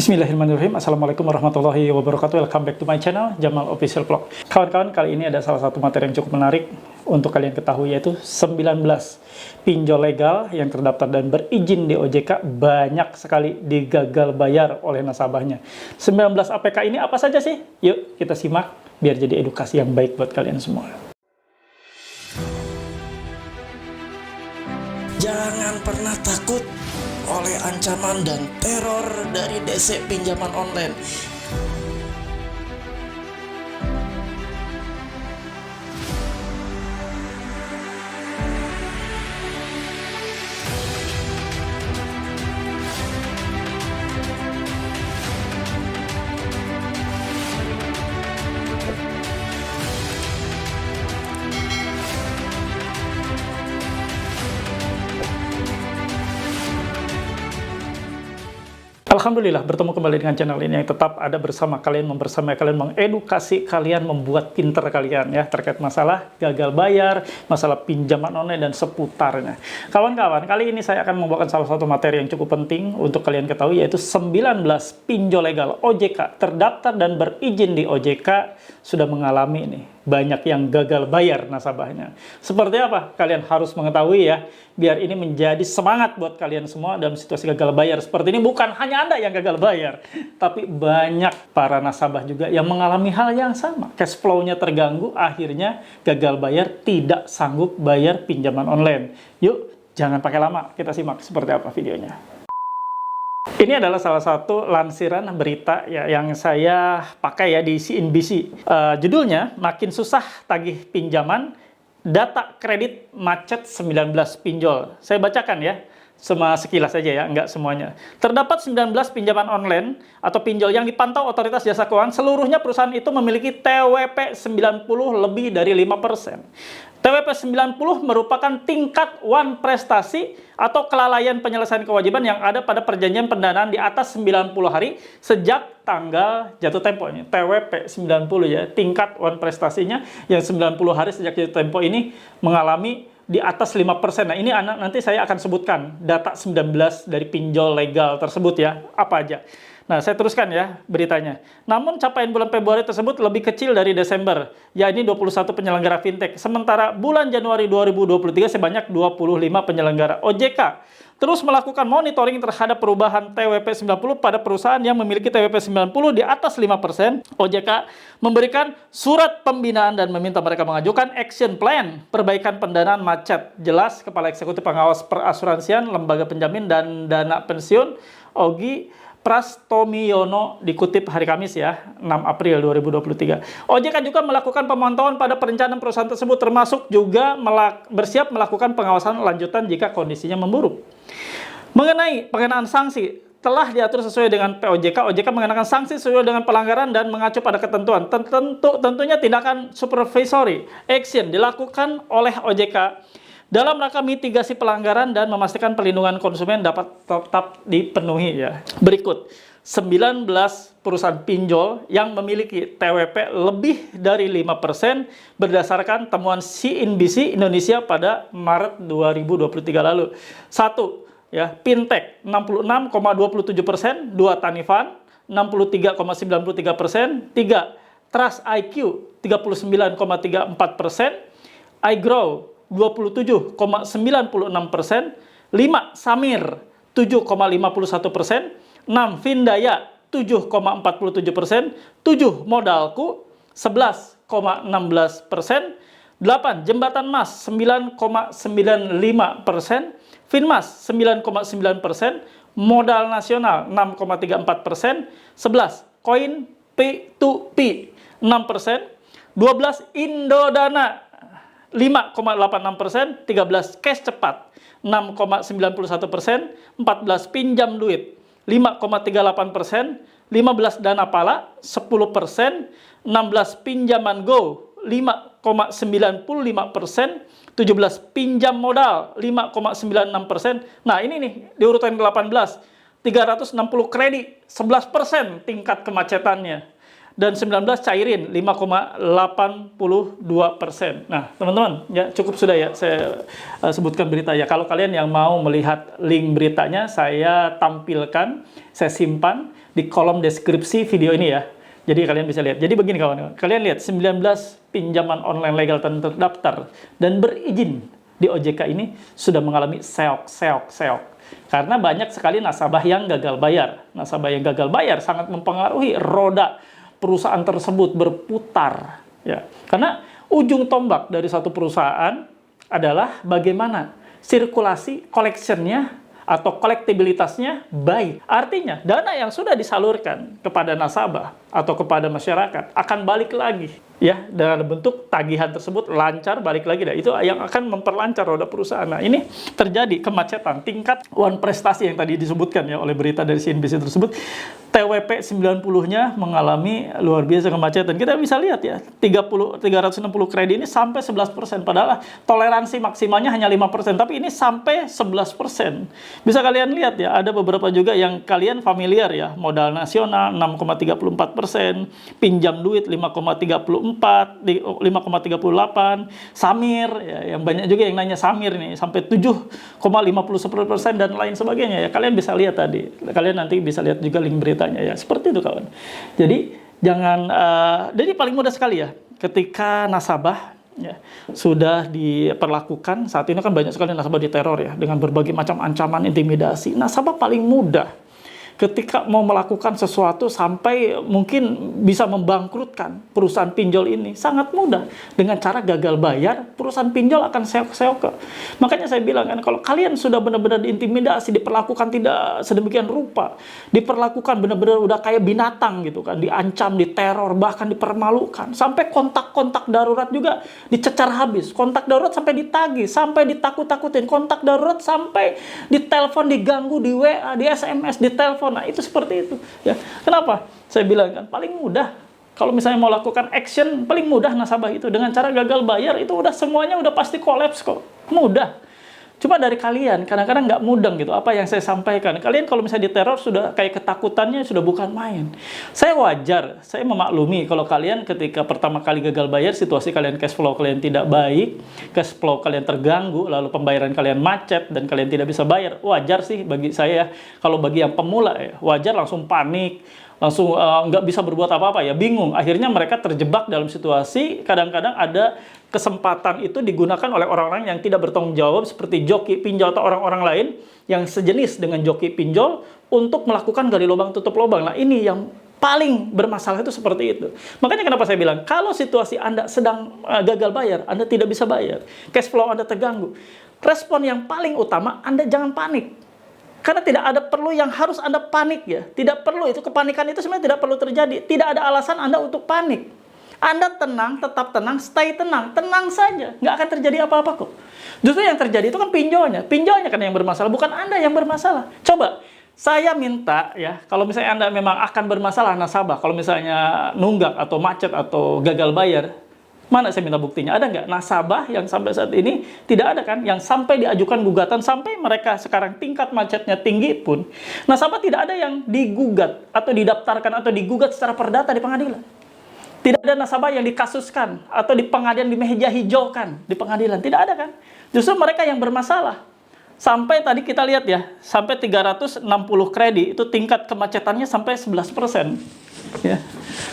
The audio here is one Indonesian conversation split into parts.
Bismillahirrahmanirrahim. Assalamualaikum warahmatullahi wabarakatuh. Welcome back to my channel, Jamal Official Vlog. Kawan-kawan, kali ini ada salah satu materi yang cukup menarik untuk kalian ketahui, yaitu 19 pinjol legal yang terdaftar dan berizin di OJK banyak sekali digagal bayar oleh nasabahnya. 19 APK ini apa saja sih? Yuk kita simak biar jadi edukasi yang baik buat kalian semua. Jangan pernah takut oleh ancaman dan teror dari DC pinjaman online. Alhamdulillah, bertemu kembali dengan channel ini yang tetap ada bersama kalian, membersamai kalian, mengedukasi kalian, membuat pinter kalian ya terkait masalah gagal bayar, masalah pinjaman online dan seputarnya. Kawan-kawan, kali ini saya akan membawakan salah satu materi yang cukup penting untuk kalian ketahui, yaitu 19 pinjol legal OJK terdaftar dan berizin di OJK sudah mengalami nih banyak yang gagal bayar nasabahnya. Seperti apa? Kalian harus mengetahui ya, biar ini menjadi semangat buat kalian semua dalam situasi gagal bayar seperti ini. Bukan hanya Anda yang gagal bayar, tapi banyak para nasabah juga yang mengalami hal yang sama. Cash flow-nya terganggu, akhirnya gagal bayar, tidak sanggup bayar pinjaman online. Yuk, jangan pakai lama, kita simak seperti apa videonya. Ini adalah salah satu lansiran berita ya, yang saya pakai ya di CNBC. Judulnya, makin susah tagih pinjaman, data kredit macet 19 pinjol. Saya bacakan ya, sekilas saja ya, nggak semuanya. Terdapat 19 pinjaman online atau pinjol yang dipantau Otoritas Jasa Keuangan. Seluruhnya perusahaan itu memiliki TWP 90 lebih dari 5%. TWP 90 merupakan tingkat one prestasi atau kelalaian penyelesaian kewajiban yang ada pada perjanjian pendanaan di atas 90 hari sejak tanggal jatuh tempo. Ini TWP 90 ya, tingkat one prestasinya yang 90 hari sejak jatuh tempo ini mengalami di atas 5%. Nah, ini nanti saya akan sebutkan data 19 dari pinjol legal tersebut ya, apa aja. Nah, saya teruskan ya beritanya. Namun capaian bulan Februari tersebut lebih kecil dari Desember, yakni 21 penyelenggara fintech. Sementara bulan Januari 2023 sebanyak 25 penyelenggara. OJK terus melakukan monitoring terhadap perubahan TWP 90 pada perusahaan yang memiliki TWP 90 di atas 5%. OJK memberikan surat pembinaan dan meminta mereka mengajukan action plan perbaikan pendanaan macet. Jelas Kepala Eksekutif Pengawas Perasuransian, Lembaga Penjamin dan Dana Pensiun, Ogi Prastomiyono, dikutip hari Kamis ya, 6 April 2023. OJK juga melakukan pemantauan pada perencanaan perusahaan tersebut, termasuk juga bersiap melakukan pengawasan lanjutan jika kondisinya memburuk. Mengenai pengenaan sanksi, telah diatur sesuai dengan POJK. OJK mengenakan sanksi sesuai dengan pelanggaran dan mengacu pada ketentuan. Tentunya tindakan supervisory action dilakukan oleh OJK dalam rangka mitigasi pelanggaran dan memastikan perlindungan konsumen dapat tetap dipenuhi ya. Berikut 19 perusahaan pinjol yang memiliki TWP lebih dari 5% berdasarkan temuan CNBC Indonesia pada Maret 2023 lalu. 1 ya, Fintech 66,27%, 2 Tanifan 63,93%, 3 Trust IQ 39,34%, iGrow 27,96%, 5 Samir 7,51%, 6 Vindaya 7,47%, 7 Modalku 11,16%, 8 Jembatan Mas 9,95%, Finmas 9,9%, Modal Nasional 6,34%, 11 Koin P2P 6%, 12 Indodana 5,86%, 13 cash cepat 6,91%, 14 pinjam duit 5,38%, 15 dana pala 10%, 16 pinjaman go 5,95%, 17 pinjam modal 5,96%. Nah, ini nih di urutan ke-18, 360 kredit 11% tingkat kemacetannya. dan 19 cairin 5,82%. Nah, teman-teman, ya cukup sudah ya saya sebutkan berita ya. Kalau kalian yang mau melihat link beritanya, saya tampilkan, saya simpan di kolom deskripsi video ini ya. Jadi kalian bisa lihat. Jadi begini kawan-kawan, kalian lihat 19 pinjaman online legal terdaftar dan berizin di OJK ini sudah mengalami seok. Karena banyak sekali nasabah yang gagal bayar. Nasabah yang gagal bayar sangat mempengaruhi roda perusahaan tersebut berputar. Ya. Karena ujung tombak dari satu perusahaan adalah bagaimana sirkulasi collection-nya atau kolektibilitasnya baik. Artinya, dana yang sudah disalurkan kepada nasabah atau kepada masyarakat akan balik lagi. Ya, dalam bentuk tagihan tersebut lancar balik lagi. Nah, itu yang akan memperlancar roda perusahaan. Nah, ini terjadi kemacetan tingkat one prestasi yang tadi disebutkan ya oleh berita dari CNBC tersebut. TWP 90-nya mengalami luar biasa kemacetan. Kita bisa lihat ya, 360 kredit ini sampai 11%. Padahal toleransi maksimalnya hanya 5%, tapi ini sampai 11%. Bisa kalian lihat ya, ada beberapa juga yang kalian familiar ya, modal nasional 6,34%, pinjam duit 5,38, Samir, ya, yang banyak juga yang nanya Samir nih, sampai 7,51% dan lain sebagainya ya. Kalian bisa lihat tadi, kalian nanti bisa lihat juga link beritanya ya, seperti itu kawan. Jadi jangan, jadi paling mudah sekali ya, ketika nasabah ya, sudah diperlakukan, saat ini kan banyak sekali nasabah diteror ya, dengan berbagai macam ancaman, intimidasi. Nasabah paling mudah ketika mau melakukan sesuatu sampai mungkin bisa membangkrutkan perusahaan pinjol ini, sangat mudah. Dengan cara gagal bayar, perusahaan pinjol akan seok-seok. Makanya saya bilang kan, kalau kalian sudah benar-benar diintimidasi, diperlakukan tidak sedemikian rupa, diperlakukan benar-benar udah kayak binatang gitu kan, diancam, diteror, bahkan dipermalukan, sampai kontak-kontak darurat juga dicecar habis, kontak darurat sampai ditagih, sampai ditakut-takutin, kontak darurat sampai ditelepon, diganggu, di WA, di SMS, di telepon. Nah, itu seperti itu ya. Kenapa? Saya bilang kan, paling mudah kalau misalnya mau lakukan action, paling mudah nasabah itu dengan cara gagal bayar itu udah semuanya udah pasti kolaps kok. Mudah. Cuma dari kalian kadang-kadang nggak mudeng gitu apa yang saya sampaikan. Kalian kalau misalnya diteror sudah kayak ketakutannya sudah bukan main. Saya wajar, saya memaklumi kalau kalian ketika pertama kali gagal bayar, situasi kalian cash flow kalian tidak baik, cash flow kalian terganggu, lalu pembayaran kalian macet dan kalian tidak bisa bayar. Wajar sih bagi saya. Kalau bagi yang pemula ya, wajar langsung panik, langsung nggak bisa berbuat apa-apa ya, bingung. Akhirnya mereka terjebak dalam situasi, kadang-kadang ada kesempatan itu digunakan oleh orang-orang yang tidak bertanggung jawab seperti joki pinjol atau orang-orang lain yang sejenis dengan joki pinjol untuk melakukan gali lubang tutup lubang. Nah, ini yang paling bermasalah itu seperti itu. Makanya kenapa saya bilang, kalau situasi Anda sedang gagal bayar, Anda tidak bisa bayar, cash flow Anda terganggu, respon yang paling utama, Anda jangan panik. Karena tidak ada perlu yang harus Anda panik ya. Tidak perlu, itu kepanikan itu sebenarnya tidak perlu terjadi. Tidak ada alasan Anda untuk panik. Anda tenang, tetap tenang, stay tenang. Tenang saja, nggak akan terjadi apa-apa kok. Justru yang terjadi itu kan pinjolnya. Pinjolnya kan yang bermasalah, bukan Anda yang bermasalah. Coba, saya minta ya, kalau misalnya Anda memang akan bermasalah nasabah, kalau misalnya nunggak atau macet atau gagal bayar, mana saya minta buktinya? Ada nggak nasabah yang sampai saat ini tidak ada kan? Yang sampai diajukan gugatan sampai mereka sekarang tingkat macetnya tinggi pun, nasabah tidak ada yang digugat atau didaftarkan atau digugat secara perdata di pengadilan. Tidak ada nasabah yang dikasuskan atau di pengadilan di meja hijaukan di pengadilan. Tidak ada kan? Justru mereka yang bermasalah. Sampai tadi kita lihat ya, sampai 360 kredit itu tingkat kemacetannya sampai 11%. Ya.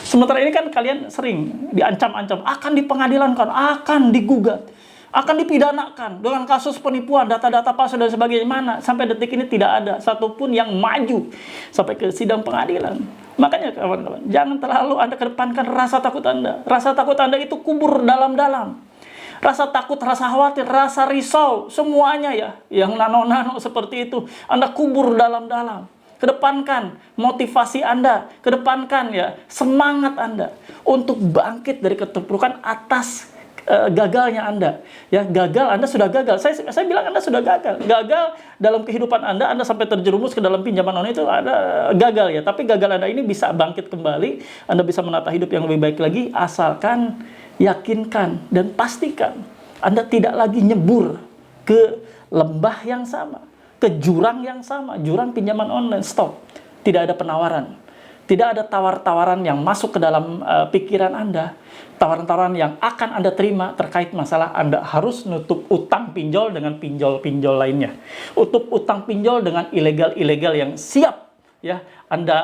Sementara ini kan kalian sering diancam-ancam, akan dipengadilankan, akan digugat, akan dipidanakan dengan kasus penipuan, data-data palsu dan sebagainya. Mana? Sampai detik ini tidak ada satupun yang maju sampai ke sidang pengadilan. Makanya kawan-kawan, jangan terlalu Anda kedepankan rasa takut Anda. Rasa takut Anda itu kubur dalam-dalam. Rasa takut, rasa khawatir, rasa risau, semuanya ya, yang nano-nano seperti itu, Anda kubur dalam-dalam. Kedepankan motivasi Anda, kedepankan ya semangat Anda untuk bangkit dari keterpurukan atas gagalnya Anda. Ya, gagal, Anda sudah gagal. Saya bilang Anda sudah gagal. Gagal dalam kehidupan Anda sampai terjerumus ke dalam pinjaman online itu ada gagal ya. Tapi gagal Anda ini bisa bangkit kembali. Anda bisa menata hidup yang lebih baik lagi asalkan yakinkan dan pastikan Anda tidak lagi nyebur ke lembah yang sama, ke jurang yang sama, jurang pinjaman online. Stop. Tidak ada penawaran. Tidak ada tawar-tawaran yang masuk ke dalam pikiran Anda. Tawaran-tawaran yang akan Anda terima terkait masalah Anda harus nutup utang pinjol dengan pinjol-pinjol lainnya. Tutup utang pinjol dengan ilegal-ilegal yang siap ya Anda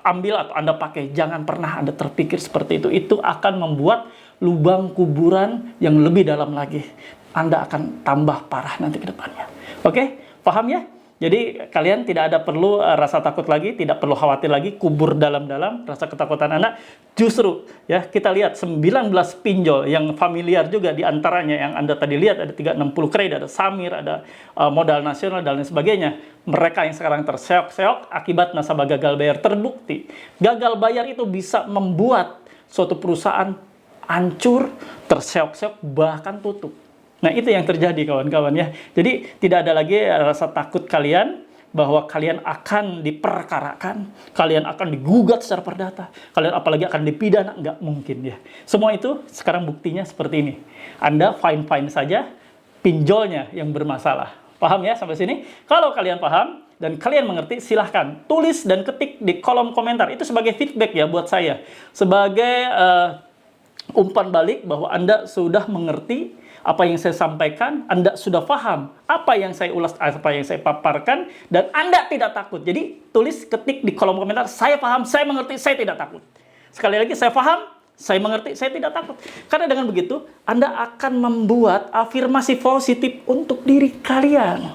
ambil atau Anda pakai. Jangan pernah Anda terpikir seperti itu. Itu akan membuat lubang kuburan yang lebih dalam lagi. Anda akan tambah parah nanti ke depannya. Oke? Paham ya? Jadi kalian tidak ada perlu rasa takut lagi, tidak perlu khawatir lagi, kubur dalam-dalam rasa ketakutan Anda. Justru ya kita lihat 19 pinjol yang familiar juga diantaranya yang Anda tadi lihat ada 360 Trade, ada Samir, ada Modal Nasional dan lain sebagainya. Mereka yang sekarang terseok-seok akibat nasabah gagal bayar terbukti. Gagal bayar itu bisa membuat suatu perusahaan hancur, terseok-seok, bahkan tutup. Nah, itu yang terjadi kawan-kawan ya. Jadi tidak ada lagi rasa takut kalian bahwa kalian akan diperkarakan, kalian akan digugat secara perdata, kalian apalagi akan dipidana, nggak mungkin ya. Semua itu sekarang buktinya seperti ini. Anda fine-fine saja, pinjolnya yang bermasalah. Paham ya sampai sini? Kalau kalian paham dan kalian mengerti, silahkan tulis dan ketik di kolom komentar. Itu sebagai feedback ya buat saya. Sebagai umpan balik bahwa Anda sudah mengerti apa yang saya sampaikan, Anda sudah paham apa yang saya ulas, apa yang saya paparkan, dan Anda tidak takut. Jadi, tulis, ketik di kolom komentar, saya paham, saya mengerti, saya tidak takut. Sekali lagi, saya paham, saya mengerti, saya tidak takut. Karena dengan begitu, Anda akan membuat afirmasi positif untuk diri kalian.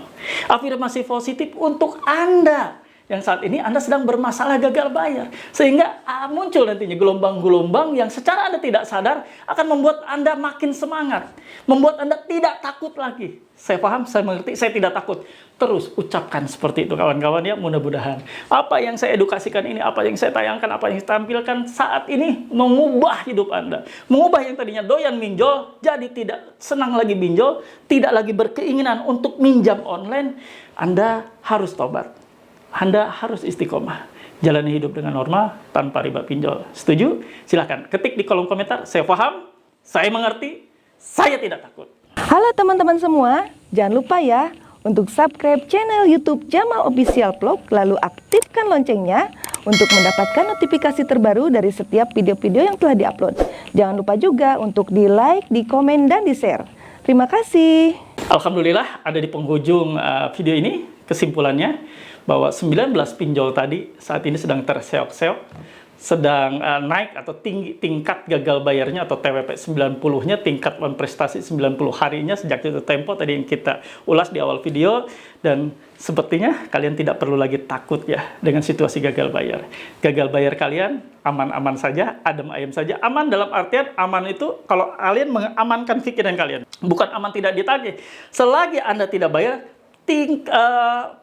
Afirmasi positif untuk Anda. Yang saat ini Anda sedang bermasalah gagal bayar. Sehingga muncul nantinya gelombang-gelombang yang secara Anda tidak sadar akan membuat Anda makin semangat. Membuat Anda tidak takut lagi. Saya paham, saya mengerti, saya tidak takut. Terus ucapkan seperti itu kawan-kawan ya, mudah-mudahan. Apa yang saya edukasikan ini, apa yang saya tayangkan, apa yang saya tampilkan saat ini mengubah hidup Anda. Mengubah yang tadinya doyan minjol, jadi tidak senang lagi minjol, tidak lagi berkeinginan untuk minjam online. Anda harus tobat. Anda harus istiqomah. Jalani hidup dengan normal, tanpa riba pinjol. Setuju? Silahkan ketik di kolom komentar. Saya paham, saya mengerti, saya tidak takut. Halo teman-teman semua, jangan lupa ya untuk subscribe channel YouTube Jamal Official Vlog, lalu aktifkan loncengnya untuk mendapatkan notifikasi terbaru dari setiap video-video yang telah diupload. Jangan lupa juga untuk di like, di komen, dan di share. Terima kasih. Alhamdulillah ada di penghujung video ini, kesimpulannya bahwa 19 pinjol tadi saat ini sedang terseok-seok, sedang naik atau tingkat gagal bayarnya atau TWP 90-nya, tingkat prestasi 90 harinya sejak jatuh tempo tadi yang kita ulas di awal video. Dan sepertinya kalian tidak perlu lagi takut ya dengan situasi gagal bayar. Gagal bayar kalian aman-aman saja, adem ayem saja. Aman dalam artian aman itu kalau kalian mengamankan pikiran kalian. Bukan aman tidak ditagih. Selagi Anda tidak bayar,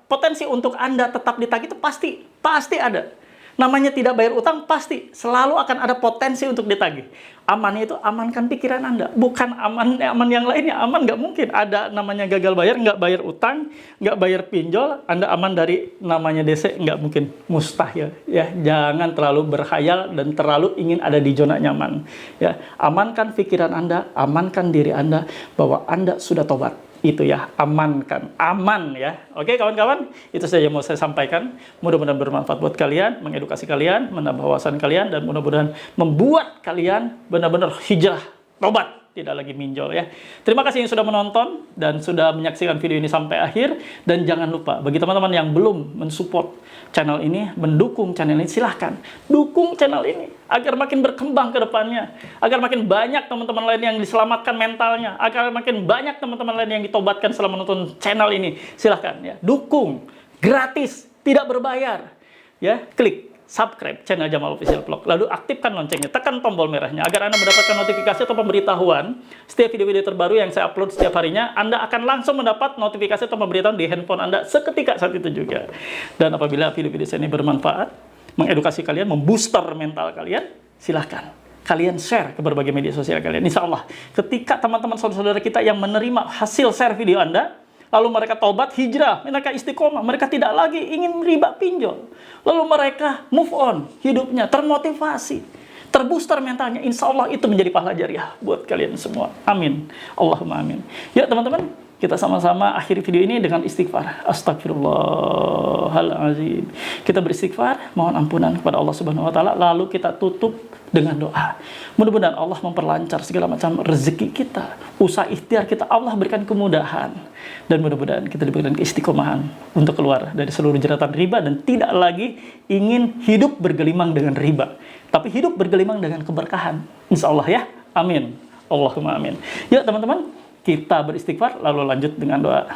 potensi untuk Anda tetap ditagih itu pasti ada. Namanya tidak bayar utang, pasti selalu akan ada potensi untuk ditagih. Aman itu amankan pikiran Anda, bukan aman yang lainnya. Aman nggak mungkin ada namanya gagal bayar, nggak bayar utang, nggak bayar pinjol, Anda aman dari namanya DC, nggak mungkin, mustahil. Ya, jangan terlalu berkhayal dan terlalu ingin ada di zona nyaman. Ya, amankan pikiran Anda, amankan diri Anda bahwa Anda sudah tobat. Itu ya, amankan, aman ya. Oke kawan-kawan, itu saja yang mau saya sampaikan. Mudah-mudahan bermanfaat buat kalian, mengedukasi kalian, menambah wawasan kalian, dan mudah-mudahan membuat kalian benar-benar hijrah, tobat, tidak lagi minjol ya. Terima kasih yang sudah menonton dan sudah menyaksikan video ini sampai akhir. Dan jangan lupa, bagi teman-teman yang belum mensupport channel ini, mendukung channel ini, silahkan dukung channel ini agar makin berkembang ke depannya, agar makin banyak teman-teman lain yang diselamatkan mentalnya, agar makin banyak teman-teman lain yang ditobatkan selama menonton channel ini. Silahkan ya, dukung, gratis, tidak berbayar ya. Klik subscribe channel Jamal Official Vlog, lalu aktifkan loncengnya, tekan tombol merahnya agar Anda mendapatkan notifikasi atau pemberitahuan setiap video-video terbaru yang saya upload setiap harinya. Anda akan langsung mendapat notifikasi atau pemberitahuan di handphone Anda seketika saat itu juga. Dan apabila video-video saya ini bermanfaat, mengedukasi kalian, membooster mental kalian, silahkan kalian share ke berbagai media sosial kalian. Insya Allah, ketika teman-teman saudara-saudara kita yang menerima hasil share video Anda, lalu mereka tobat, hijrah, mereka istiqomah, mereka tidak lagi ingin riba pinjol. Lalu mereka move on, hidupnya termotivasi, terbooster mentalnya. Insya Allah itu menjadi pahala jariah buat kalian semua. Amin. Allahumma amin. Ya teman-teman, Kita sama-sama akhiri video ini dengan istighfar. Astagfirullahaladzim. Kita beristighfar, mohon ampunan kepada Allah Subhanahu wa taala, lalu kita tutup dengan doa. Mudah-mudahan Allah memperlancar segala macam rezeki kita, usaha ikhtiar kita, Allah berikan kemudahan, dan mudah-mudahan kita diberikan keistiqomahan untuk keluar dari seluruh jeratan riba dan tidak lagi ingin hidup bergelimang dengan riba, tapi hidup bergelimang dengan keberkahan. Insya Allah ya. Amin. Allahumma amin. Ya teman-teman, kita beristighfar lalu lanjut dengan doa.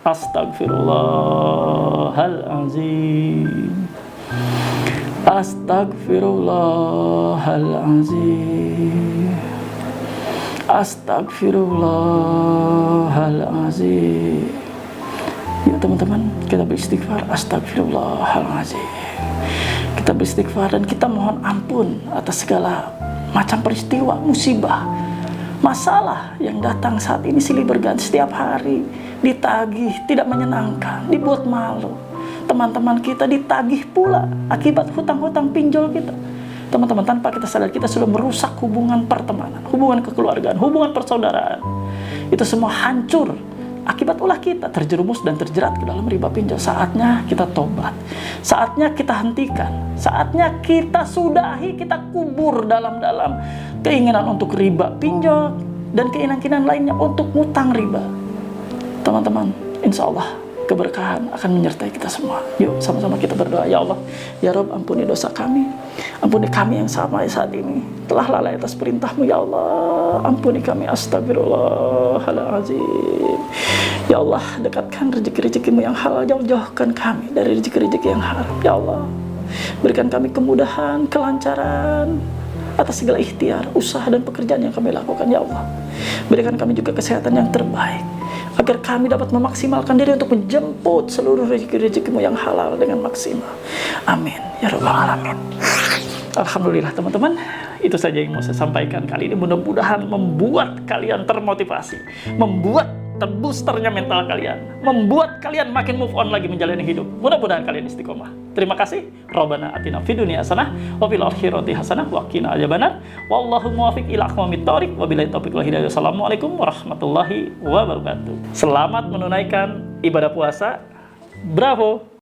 Astagfirullahaladzim. Astagfirullahaladzim. Astagfirullahaladzim. Ya teman-teman, kita beristighfar. Astagfirullahaladzim. Kita beristighfar dan kita mohon ampun atas segala macam peristiwa, musibah, masalah yang datang saat ini silih berganti setiap hari, ditagih, tidak menyenangkan, dibuat malu. Teman-teman kita ditagih pula akibat hutang-hutang pinjol kita. Teman-teman, tanpa kita sadar kita sudah merusak hubungan pertemanan, hubungan kekeluargaan, hubungan persaudaraan. Itu semua hancur akibat ulah kita terjerumus dan terjerat ke dalam riba pinjol. Saatnya kita tobat, saatnya kita hentikan, saatnya kita sudahi, kita kubur dalam-dalam keinginan untuk riba pinjol dan keinginan-keinginan lainnya untuk ngutang riba. Teman-teman, insya Allah keberkahan akan menyertai kita semua. Yuk sama-sama kita berdoa. Ya Allah, ya Rabb, ampuni dosa kami, ampuni kami yang sampai saat ini telah lalai atas perintah-Mu. Ya Allah, ampuni kami. Astagfirullahaladzim. Ya Allah, dekatkan rezeki-rezekimu yang halal, jauh-jauhkan kami dari rezeki-rezeki yang haram. Ya Allah, berikan kami kemudahan, kelancaran atas segala ikhtiar, usaha dan pekerjaan yang kami lakukan. Ya Allah, berikan kami juga kesehatan yang terbaik, agar kami dapat memaksimalkan diri untuk menjemput seluruh rezeki-rezekimu yang halal dengan maksimal. Amin ya rabbal alamin. Alhamdulillah teman-teman, itu saja yang mau saya sampaikan kali ini. Mudah-mudahan membuat kalian termotivasi, membuat terboosternya mental kalian, membuat kalian makin move on lagi menjalani hidup. Mudah-mudahan kalian istiqomah. Terima kasih. Rabbana atina fid dunya hasanah wa fil akhirati hasanah wa qina adzabannar. Wallahu muwaffiq ila aqwamit thoriq. Wabillahi taufiq wal hidayah. Wassalamualaikum warahmatullahi wabarakatuh. Selamat menunaikan ibadah puasa. Bravo.